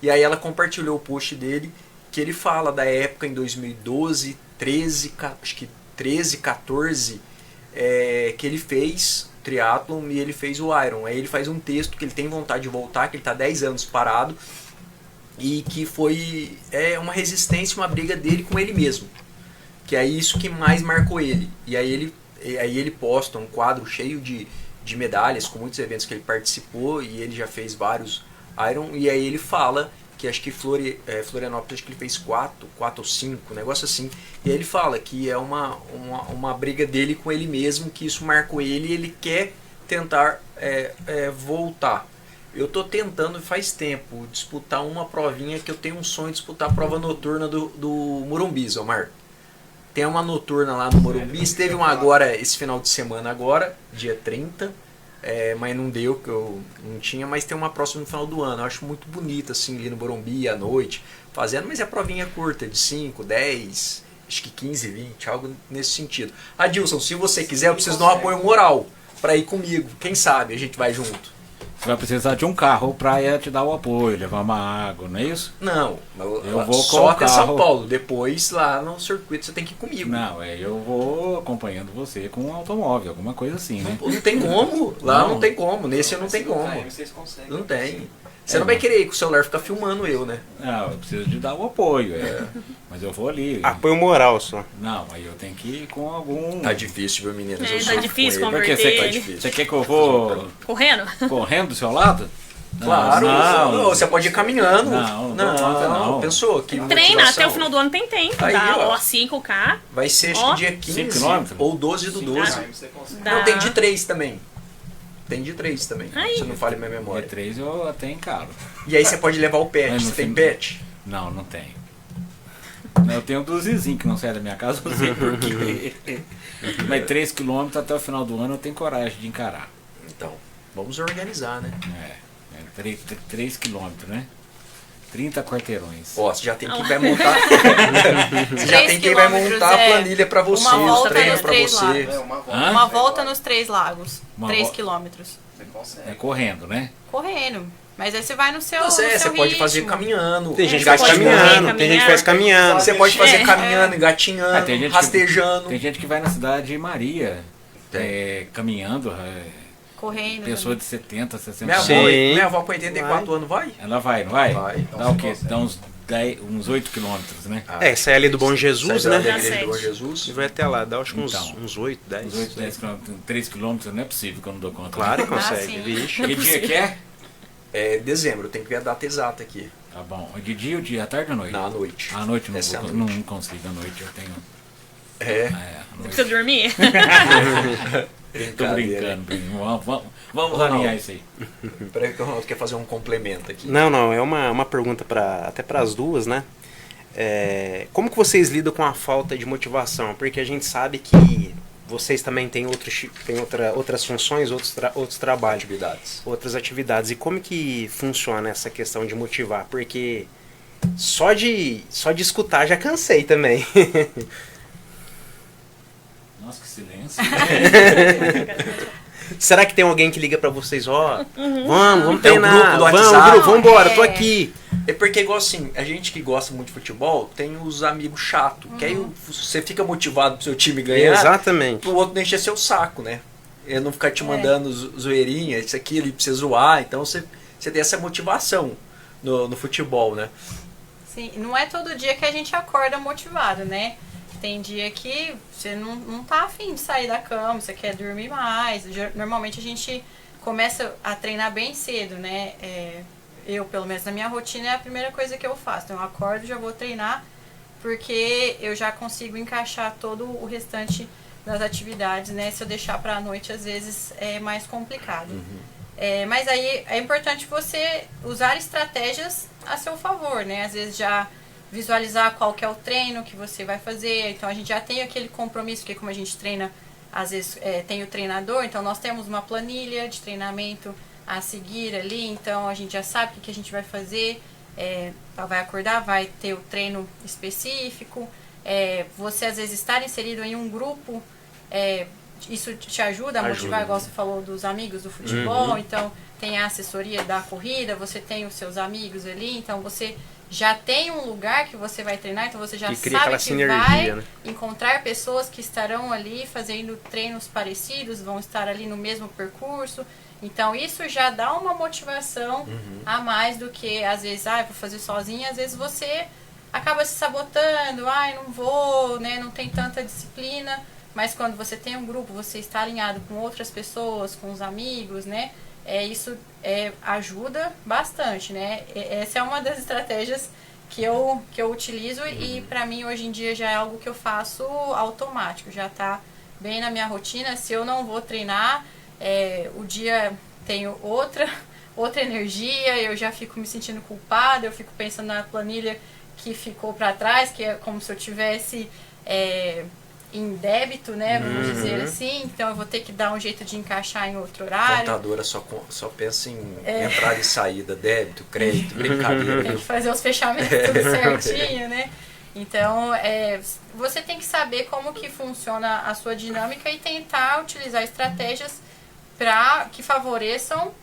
E aí ela compartilhou o post dele, que ele fala da época em 2012, 13, 14, que ele fez triatlon e ele fez o Iron. Aí ele faz um texto que ele tem vontade de voltar, que ele está 10 anos parado e que foi uma resistência, uma briga dele com ele mesmo. Que é isso que mais marcou ele. E aí ele posta um quadro cheio de medalhas, com muitos eventos que ele participou, e ele já fez vários Iron, e aí ele fala que acho que Florianópolis, acho que ele fez 4 ou 5, um negócio assim. E aí ele fala que é uma briga dele com ele mesmo, que isso marcou ele e ele quer tentar voltar. Eu tô tentando faz tempo disputar uma provinha que eu tenho um sonho de disputar a prova noturna do Morumbi, Omar. Tem uma noturna lá no Morumbi, teve uma agora esse final de semana agora, dia 30, mas não deu, que eu não tinha, mas tem uma próxima no final do ano. Eu acho muito bonita assim ali no Morumbi à noite, fazendo, mas é provinha curta, de 5, 10, acho que 15, 20, algo nesse sentido. Adilson, se você quiser, eu preciso dar um apoio moral para ir comigo, quem sabe a gente vai junto. Você vai precisar de um carro para te dar o apoio, levar uma água, não é isso? Não, eu vou só até São Paulo. Depois lá no circuito você tem que ir comigo. Não, eu vou acompanhando você com um automóvel, alguma coisa assim, né? Não tem como, lá não tem como, nesse não tem como. Vocês conseguem. Não tem. Você não vai querer ir com o celular ficar filmando eu, né? Não, eu preciso de dar o apoio, mas eu vou ali. Apoio moral só. Não, aí eu tenho que ir com algum... Tá difícil, viu, meninas? Tá difícil converter ele. Você quer que eu vou... Correndo? Correndo do seu lado? Claro, não, você pode ir caminhando. Não. Pensou? Que treina, até o final do ano tem tempo, aí, tá? Ó. Ó, 5K. Vai ser acho que dia 15 ou 12 do 12. Não, tem de 3 também. Tem de 3 também, se não falha minha memória. De 3 eu até encaro. E aí você pode levar o pet, você tem pet? Não, não tenho. Eu tenho um Zizinho que não sai da minha casa, não sei porquê. Mas 3 km até o final do ano eu tenho coragem de encarar. Então, vamos organizar, né? 3 km, né? 30 quarteirões. Ó, você já tem quem vai montar. Você já tem quem vai montar a planilha pra você, os treinos pra você. Uma volta nos 3 lagos. 3 quilômetros. Você consegue. É correndo, né? Correndo. Mas aí você vai no seu. Você pode fazer caminhando. Tem gente que faz caminhando, tem gente que faz caminhando. Você pode fazer caminhando, engatinhando, rastejando. Tem gente que vai na cidade de Maria, caminhando. Correndo. Pessoa de 70, 60 anos. Minha avó com 84 anos vai? Ela vai, não vai? Vai. Dá o quê? Dá uns 8 quilômetros, né? Sai ali do Bom Jesus, né? Da igreja do Bom Jesus. E vai até lá, dá acho que uns 8, 10. Uns 8, 10 quilômetros. 3 quilômetros não é possível que eu não dou conta. Claro que consegue, vixe. Que dia que é? É dezembro, tem que ver a data exata aqui. Tá bom. De dia ou dia? À tarde ou à noite? Não, à noite. À noite não, não consigo, à noite eu tenho... Não precisa dormir? Tô brincando. Vamos alinhar isso aí. Peraí que eu quero fazer um complemento aqui. Não, é uma pergunta até para as duas, né? Como que vocês lidam com a falta de motivação? Porque a gente sabe que vocês também têm outras funções, outros trabalhos. Outras atividades. E como que funciona essa questão de motivar? Porque só de escutar já cansei também. Nossa, que silêncio. Será que tem alguém que liga pra vocês, vamos tem treinar, um grupo do WhatsApp. vamos embora, tô aqui. É porque igual assim, a gente que gosta muito de futebol, tem os amigos chatos, que aí você fica motivado pro seu time ganhar. Exatamente. Pro outro não encher seu saco, né? Ele não ficar te mandando zoeirinha, isso aqui ele precisa zoar, então você tem essa motivação no futebol, né? Sim, não é todo dia que a gente acorda motivado, né? Tem dia que você não tá afim de sair da cama, você quer dormir mais. Normalmente a gente começa a treinar bem cedo, né? Eu, pelo menos na minha rotina, é a primeira coisa que eu faço. Então eu acordo e já vou treinar, porque eu já consigo encaixar todo o restante das atividades, né? Se eu deixar para a noite, às vezes é mais complicado. Mas aí é importante você usar estratégias a seu favor, né? Às vezes já visualizar qual que é o treino que você vai fazer. Então a gente já tem aquele compromisso, porque como a gente treina, às vezes tem o treinador, então nós temos uma planilha de treinamento a seguir ali, então a gente já sabe o que a gente vai fazer, vai acordar, vai ter o treino específico, você às vezes estar inserido em um grupo, isso te ajuda a motivar, igual você falou dos amigos do futebol, então tem a assessoria da corrida, você tem os seus amigos ali, então você já tem um lugar que você vai treinar, então você já sabe que sinergia, vai né? encontrar pessoas que estarão ali fazendo treinos parecidos, vão estar ali no mesmo percurso. Então isso já dá uma motivação a mais do que às vezes, vou fazer sozinha, às vezes você acaba se sabotando, não vou, né, não tem tanta disciplina, mas quando você tem um grupo, você está alinhado com outras pessoas, com os amigos, né, isso ajuda bastante, né, essa é uma das estratégias que eu utilizo e para mim hoje em dia já é algo que eu faço automático, já está bem na minha rotina. Se eu não vou treinar, o dia tenho outra energia, eu já fico me sentindo culpada, eu fico pensando na planilha que ficou para trás, que é como se eu tivesse em débito, né, vamos dizer assim, então eu vou ter que dar um jeito de encaixar em outro horário. A contadora só pensa em entrada e saída, débito, crédito, brincadeira. Tem que fazer os fechamentos tudo certinho, né? Então, você tem que saber como que funciona a sua dinâmica e tentar utilizar estratégias que favoreçam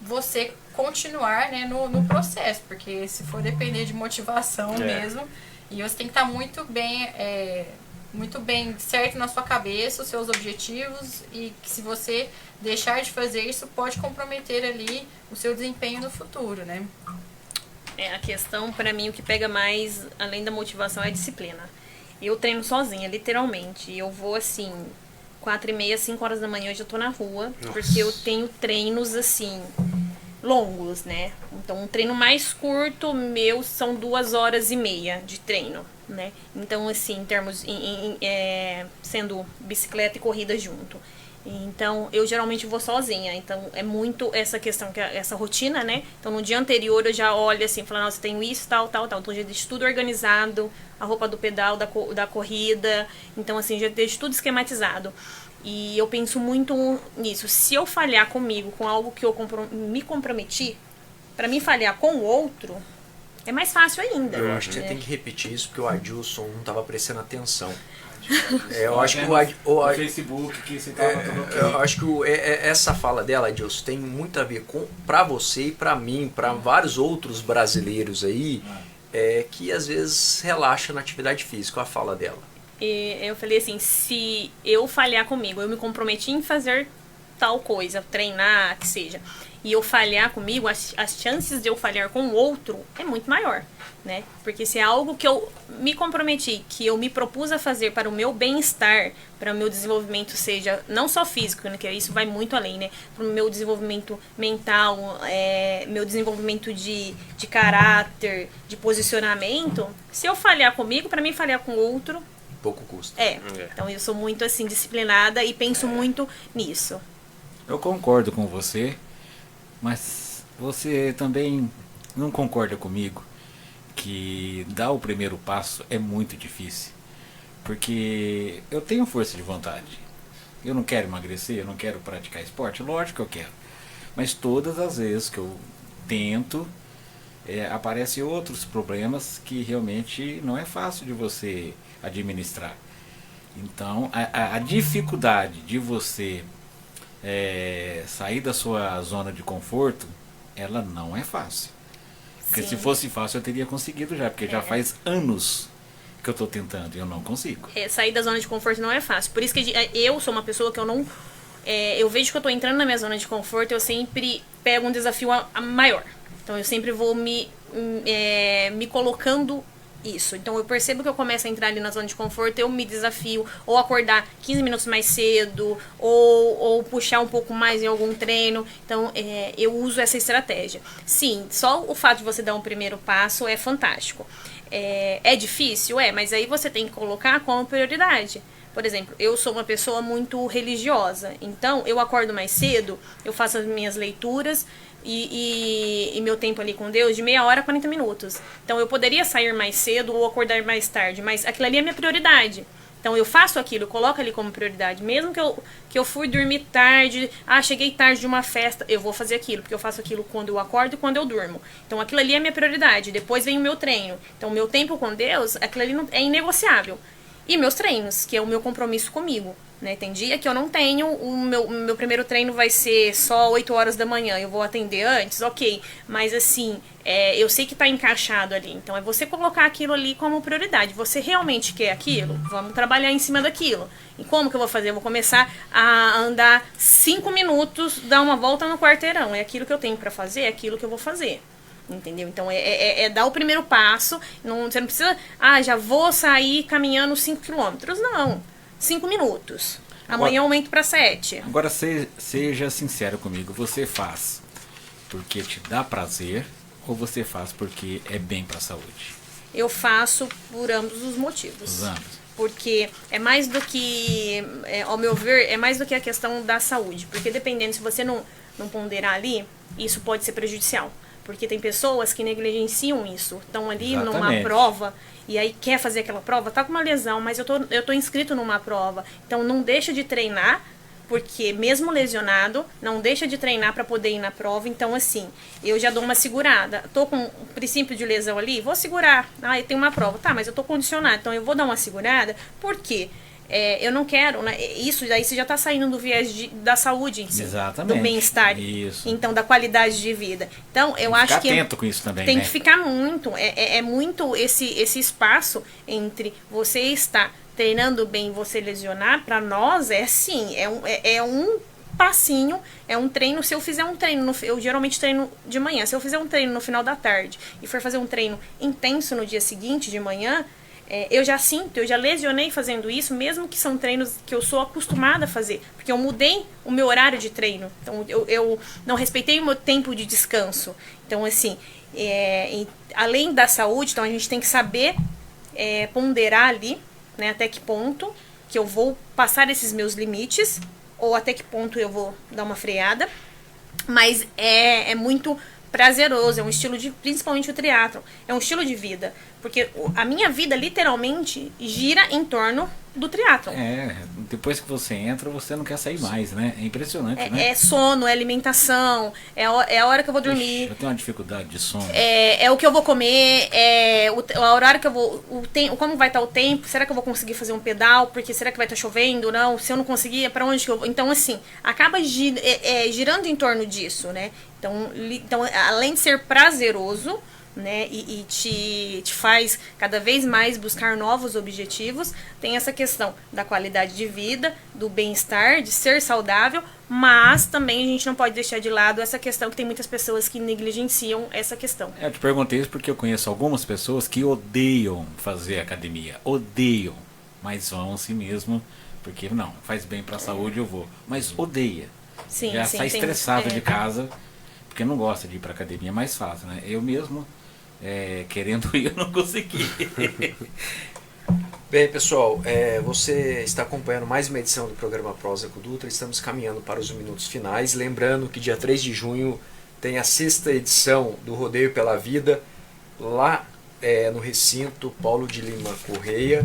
você continuar, né, no processo, porque se for depender de motivação mesmo, e você tem que estar muito bem certo na sua cabeça, os seus objetivos, e que se você deixar de fazer isso, pode comprometer ali o seu desempenho no futuro, né? A questão, pra mim, o que pega mais, além da motivação, é a disciplina. Eu treino sozinha, literalmente. Eu vou, assim, 4h30, 5 horas da manhã, eu já tô na rua. Nossa. Porque eu tenho treinos, assim, longos, né? Então, um treino mais curto meu são 2h30 de treino, né? Então, assim, em termos, sendo bicicleta e corrida junto. Então, eu geralmente vou sozinha. Então, é muito essa questão, essa rotina, né? Então, no dia anterior, eu já olho assim, falando, nossa, eu tenho isso, tal. Então, já deixo tudo organizado, a roupa do pedal, da corrida. Então, assim, já deixo tudo esquematizado. E eu penso muito nisso. Se eu falhar comigo, com algo que eu me comprometi, pra mim falhar com o outro, é mais fácil ainda. Eu acho que você tem que repetir isso, porque o Adilson não estava prestando atenção. Eu acho que o Facebook que você tava eu acho que essa fala dela, Adilson, tem muito a ver pra você e pra mim, pra vários outros brasileiros aí, que às vezes relaxa na atividade física, a fala dela. E eu falei assim, se eu falhar comigo, eu me comprometi em fazer tal coisa, treinar, que seja, e eu falhar comigo, as chances de eu falhar com o outro é muito maior, né? Porque se é algo que eu me comprometi, que eu me propus a fazer para o meu bem-estar, para o meu desenvolvimento, seja não só físico, né, que isso vai muito além, né? Para o meu desenvolvimento mental, meu desenvolvimento de caráter, de posicionamento, se eu falhar comigo, para mim falhar com o outro, pouco custa. Então eu sou muito assim disciplinada e penso muito nisso. Eu concordo com você, mas você também não concorda comigo que dar o primeiro passo é muito difícil, porque eu tenho força de vontade, eu não quero emagrecer, eu não quero praticar esporte, lógico que eu quero, mas todas as vezes que eu tento, aparecem outros problemas que realmente não é fácil de você administrar. Então a dificuldade de você sair da sua zona de conforto, ela não é fácil. Porque se fosse fácil eu teria conseguido já, porque já faz anos que eu estou tentando e eu não consigo. Sair da zona de conforto não é fácil. Por isso que eu sou uma pessoa que eu não... eu vejo que eu estou entrando na minha zona de conforto, eu sempre pego um desafio maior. Então eu sempre vou me colocando isso. Então eu percebo que eu começo a entrar ali na zona de conforto, eu me desafio, ou acordar 15 minutos mais cedo, ou puxar um pouco mais em algum treino. Então eu uso essa estratégia. Sim, só o fato de você dar um primeiro passo é fantástico. É difícil? Mas aí você tem que colocar como prioridade. Por exemplo, eu sou uma pessoa muito religiosa, então eu acordo mais cedo, eu faço as minhas leituras, e meu tempo ali com Deus de meia hora a 40 minutos. Então eu poderia sair mais cedo ou acordar mais tarde, mas aquilo ali é minha prioridade. Então eu faço aquilo, eu coloco ali como prioridade. Mesmo que eu fui dormir tarde, cheguei tarde de uma festa, eu vou fazer aquilo, porque eu faço aquilo quando eu acordo e quando eu durmo. Então aquilo ali é minha prioridade. Depois vem o meu treino. Então o meu tempo com Deus, aquilo ali é inegociável. E meus treinos, que é o meu compromisso comigo. Né? Tem dia que eu não tenho, o meu primeiro treino vai ser só 8 horas da manhã, eu vou atender antes, ok. Mas assim, eu sei que está encaixado ali. Então é você colocar aquilo ali como prioridade. Você realmente quer aquilo? Vamos trabalhar em cima daquilo. E como que eu vou fazer? Eu vou começar a andar 5 minutos, dar uma volta no quarteirão. É aquilo que eu tenho para fazer, é aquilo que eu vou fazer. Entendeu? Então é dar o primeiro passo. Você não precisa, já vou sair caminhando 5 quilômetros. Não, 5 minutos. Amanhã eu aumento para 7. Agora seja sincero comigo. Você faz porque te dá prazer ou você faz porque é bem para a saúde? Eu faço por ambos os motivos. Porque é mais do que, ao meu ver, é mais do que a questão da saúde. Porque dependendo, se você não ponderar ali, isso pode ser prejudicial. Porque tem pessoas que negligenciam isso. Estão ali numa prova e aí quer fazer aquela prova, tá com uma lesão, mas eu tô inscrito numa prova. Então não deixa de treinar, porque mesmo lesionado, não deixa de treinar para poder ir na prova. Então assim, eu já dou uma segurada. Tô com um princípio de lesão ali, vou segurar. Eu tenho uma prova. Tá, mas eu tô condicionado, então eu vou dar uma segurada. Por quê? Eu não quero, né? Isso daí você já está saindo do viés da saúde em si. Exatamente. Do bem-estar. Então, da qualidade de vida. Então, eu acho que ficar atento com isso também, tem que ficar muito. É muito esse espaço entre você estar treinando bem e você lesionar. Para nós, é assim, é um passinho, é um treino. Se eu fizer um treino, eu geralmente treino de manhã. Se eu fizer um treino no final da tarde e for fazer um treino intenso no dia seguinte, de manhã, eu já sinto, eu já lesionei fazendo isso, mesmo que são treinos que eu sou acostumada a fazer, porque eu mudei o meu horário de treino, então eu não respeitei o meu tempo de descanso. Então assim, além da saúde, então a gente tem que saber ponderar ali, né, até que ponto que eu vou passar esses meus limites, ou até que ponto eu vou dar uma freada, mas é muito prazeroso, é um estilo de, principalmente o triatlon, é um estilo de vida, porque a minha vida literalmente gira em torno do triatlon. Depois que você entra, você não quer sair mais, né? É impressionante, né? É sono, é alimentação, é a hora que eu vou dormir. Eu tenho uma dificuldade de sono. É o que eu vou comer, o horário que eu vou, como vai estar o tempo, será que eu vou conseguir fazer um pedal, porque será que vai estar chovendo, não? Se eu não conseguir, para onde que eu vou? Então, assim, acaba girando em torno disso, né? Então, além de ser prazeroso, né, e te faz cada vez mais buscar novos objetivos, tem essa questão da qualidade de vida, do bem-estar, de ser saudável, mas também a gente não pode deixar de lado essa questão que tem muitas pessoas que negligenciam essa questão. Eu te perguntei isso porque eu conheço algumas pessoas que odeiam fazer academia, odeiam, mas vão assim mesmo, porque não, faz bem para a saúde, eu vou, mas odeia. Já sai estressado de casa, porque não gosta de ir para academia, é mais fácil, né? Eu mesmo, querendo ir, eu não consegui. Bem, pessoal, você está acompanhando mais uma edição do programa Prosa com Dutra. Estamos caminhando para os minutos finais. Lembrando que dia 3 de junho tem a 6ª edição do Rodeio pela Vida, lá no recinto Paulo de Lima Correia.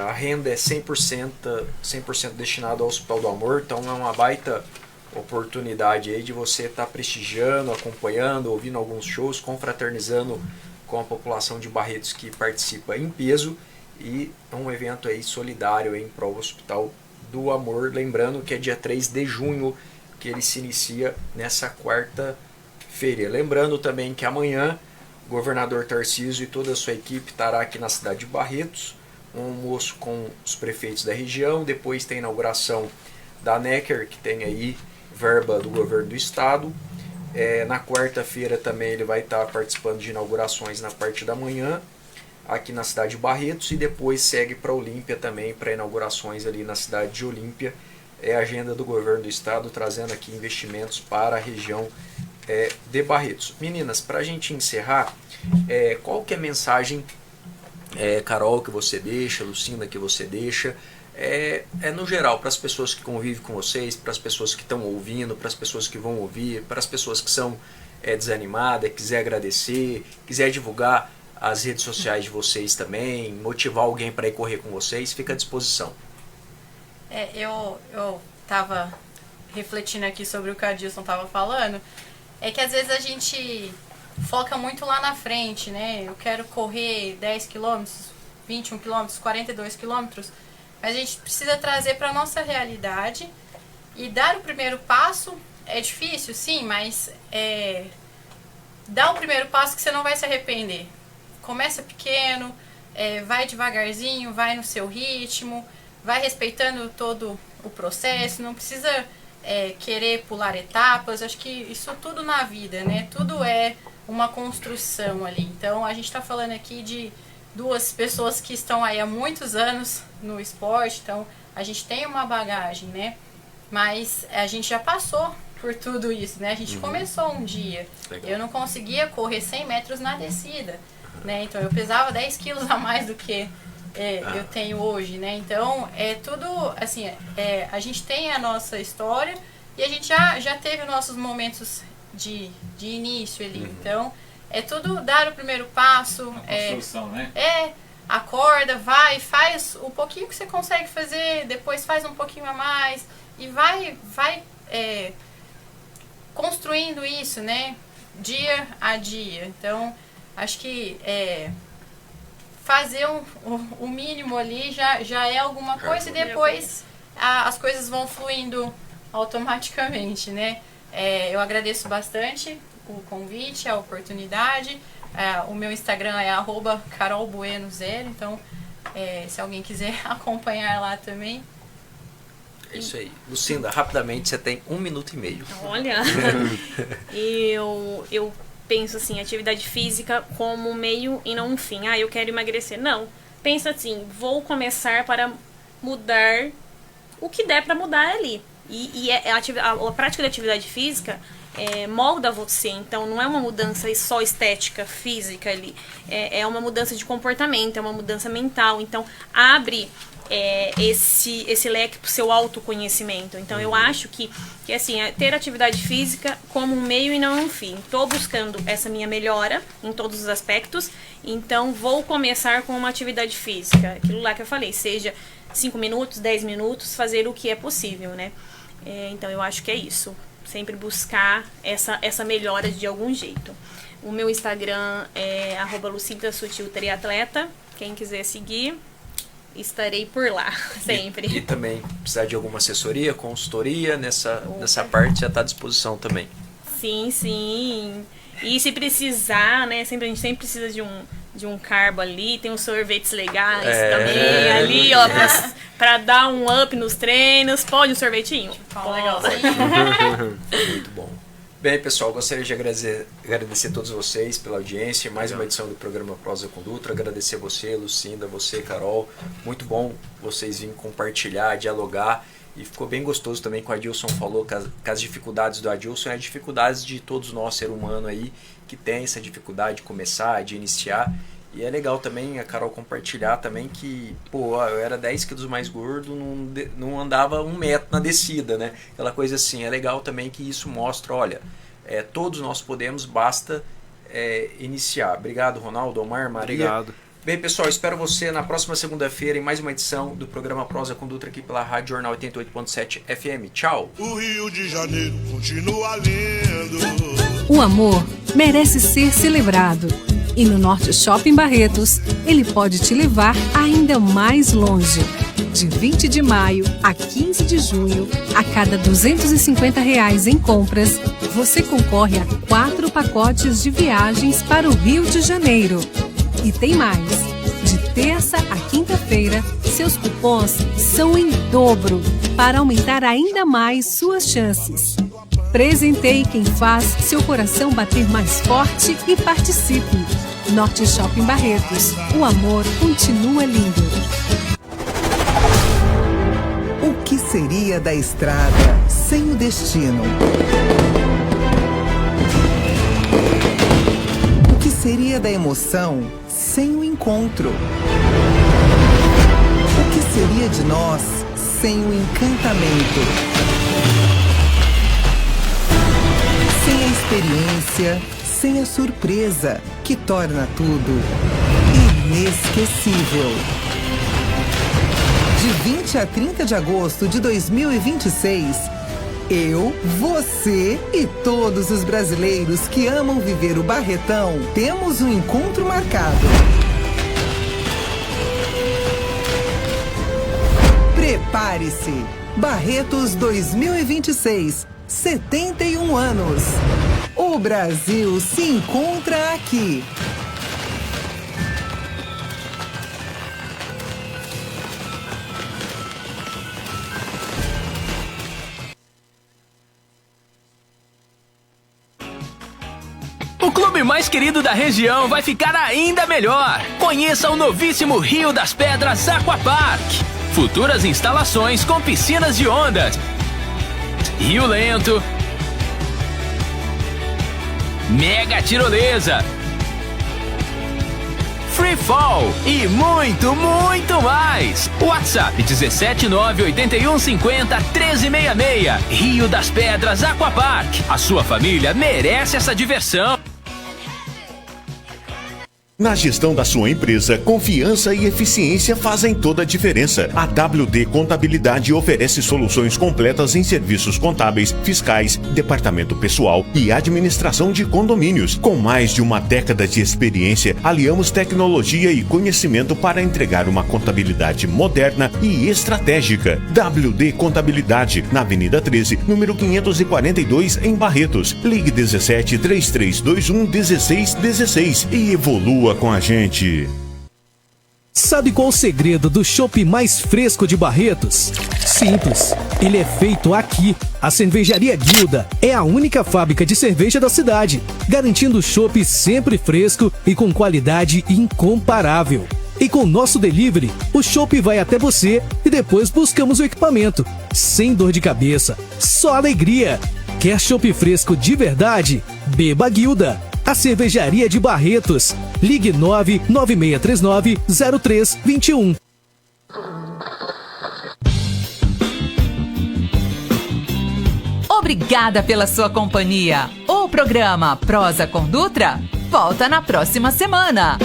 A renda é 100% destinada ao Hospital do Amor, então é uma baita oportunidade aí de você estar prestigiando, acompanhando, ouvindo alguns shows, confraternizando com a população de Barretos que participa em peso, e é um evento aí solidário aí em prol do Hospital do Amor. Lembrando que é dia 3 de junho que ele se inicia, nessa quarta-feira. Lembrando também que amanhã o governador Tarcísio e toda a sua equipe estará aqui na cidade de Barretos, um almoço com os prefeitos da região. Depois tem a inauguração da Necker, que tem aí verba do governo do estado. Na quarta-feira também ele vai estar participando de inaugurações na parte da manhã aqui na cidade de Barretos, e depois segue para Olímpia também, para inaugurações ali na cidade de Olímpia. É a agenda do governo do estado, trazendo aqui investimentos para a região de Barretos. Meninas, para a gente encerrar, qual que é a mensagem, Carol, que você deixa, Lucinda, que você deixa, no geral, para as pessoas que convivem com vocês, para as pessoas que estão ouvindo, para as pessoas que vão ouvir, para as pessoas que são desanimadas, quiser agradecer, quiser divulgar as redes sociais de vocês também, motivar alguém para ir correr com vocês, fica à disposição. Eu estava refletindo aqui sobre o que a Dilson estava falando, que às vezes a gente foca muito lá na frente, né? Eu quero correr 10 quilômetros, 21 quilômetros, 42 quilômetros, mas a gente precisa trazer para a nossa realidade e dar o primeiro passo. É difícil, sim, mas dá o primeiro passo que você não vai se arrepender. Começa pequeno, vai devagarzinho, vai no seu ritmo, vai respeitando todo o processo, não precisa querer pular etapas. Acho que isso tudo na vida, né? Tudo é uma construção ali. Então a gente está falando aqui de duas pessoas que estão aí há muitos anos no esporte, então a gente tem uma bagagem, né? Mas a gente já passou por tudo isso, né? A gente começou um dia. Legal. Eu não conseguia correr 100 metros na descida, né? Então eu pesava 10 quilos a mais do que eu tenho hoje, né? Então é tudo assim, a gente tem a nossa história e a gente já teve nossos momentos de início ali. Então é tudo dar o primeiro passo. Construção, né? Acorda, vai, faz o pouquinho que você consegue fazer, depois faz um pouquinho a mais e vai construindo isso, né? Dia a dia. Então, acho que fazer o mínimo ali já é alguma coisa e depois as coisas vão fluindo automaticamente, né? Eu agradeço bastante o convite, a oportunidade. O meu Instagram é @carolbueno0, então se alguém quiser acompanhar lá também. É isso aí. Lucinda, rapidamente, você tem 1 minuto e meio. Olha, eu penso assim, atividade física como meio e não um fim. Eu quero emagrecer. Não, pensa assim, vou começar para mudar o que der para mudar ali. E a prática de atividade física molda você, então não é uma mudança só estética, física ali, é uma mudança de comportamento, é uma mudança mental, então abre esse leque para o seu autoconhecimento. Então eu acho que assim, ter atividade física como um meio e não um fim. Estou buscando essa minha melhora em todos os aspectos, então vou começar com uma atividade física, aquilo lá que eu falei, seja 5 minutos, 10 minutos, fazer o que é possível, né? Então eu acho que é isso, sempre buscar essa melhora de algum jeito. O meu Instagram é @LucindaSutilTriatleta, quem quiser seguir, estarei por lá, sempre. E também precisar de alguma assessoria, consultoria, nessa parte já está à disposição também. Sim. E se precisar, né, a gente sempre precisa de um carbo ali, tem uns sorvetes legais também ali, ó, pra dar um up nos treinos. Pode um sorvetinho? Legalzinho. Muito bom. Bem, pessoal, gostaria de agradecer a todos vocês pela audiência, mais uma edição do programa Prosa com Dutra. Agradecer a você, Lucinda, você, Carol. Muito bom vocês virem compartilhar, dialogar. E ficou bem gostoso também com o Adilson falou que as dificuldades do Adilson as dificuldades de todos nós, ser humano aí, que tem essa dificuldade de começar, de iniciar. E é legal também a Carol compartilhar também que, eu era 10 quilos mais gordo, não andava 1 metro na descida, né? Aquela coisa assim, é legal também que isso mostra, olha, todos nós podemos, basta iniciar. Obrigado, Ronaldo, Omar, Maria. Obrigado. Bem, pessoal, espero você na próxima segunda-feira em mais uma edição do programa Prosa com Dutra aqui pela Rádio Jornal 88.7 FM. Tchau! O Rio de Janeiro continua lindo. O amor merece ser celebrado. E no Norte Shopping Barretos, ele pode te levar ainda mais longe. De 20 de maio a 15 de junho, a cada R$250 em compras, você concorre a 4 pacotes de viagens para o Rio de Janeiro. E tem mais! De terça a quinta-feira, seus cupons são em dobro para aumentar ainda mais suas chances. Presenteie quem faz seu coração bater mais forte e participe. Norte Shopping Barretos. O amor continua lindo. O que seria da estrada sem o destino? O que seria da emoção sem o encontro? O que seria de nós sem o encantamento? Sem a experiência, sem a surpresa, que torna tudo inesquecível. De 20 a 30 de agosto de 2026, eu, você e todos os brasileiros que amam viver o Barretão temos um encontro marcado. Prepare-se! Barretos 2026, 71 anos. O Brasil se encontra aqui. O clube mais querido da região vai ficar ainda melhor. Conheça o novíssimo Rio das Pedras Aquapark. Futuras instalações com piscinas de ondas, rio lento, mega tirolesa, free fall e muito, muito mais. WhatsApp 17981501366. Rio das Pedras Aquapark. A sua família merece essa diversão. Na gestão da sua empresa, confiança e eficiência fazem toda a diferença. A WD Contabilidade oferece soluções completas em serviços contábeis, fiscais, departamento pessoal e administração de condomínios. Com mais de uma década de experiência, aliamos tecnologia e conhecimento para entregar uma contabilidade moderna e estratégica. WD Contabilidade, na Avenida 13, número 542, em Barretos. Ligue 17 3321 1616 e evolua com a gente. Sabe qual o segredo do chopp mais fresco de Barretos? Simples. Ele é feito aqui. A Cervejaria Guilda é a única fábrica de cerveja da cidade, garantindo o chopp sempre fresco e com qualidade incomparável. E com o nosso delivery, o chopp vai até você e depois buscamos o equipamento. Sem dor de cabeça, só alegria. Quer chopp fresco de verdade? Beba Guilda. A Cervejaria de Barretos. Ligue 99639-0321. Obrigada pela sua companhia. O programa Prosa com Dutra volta na próxima semana.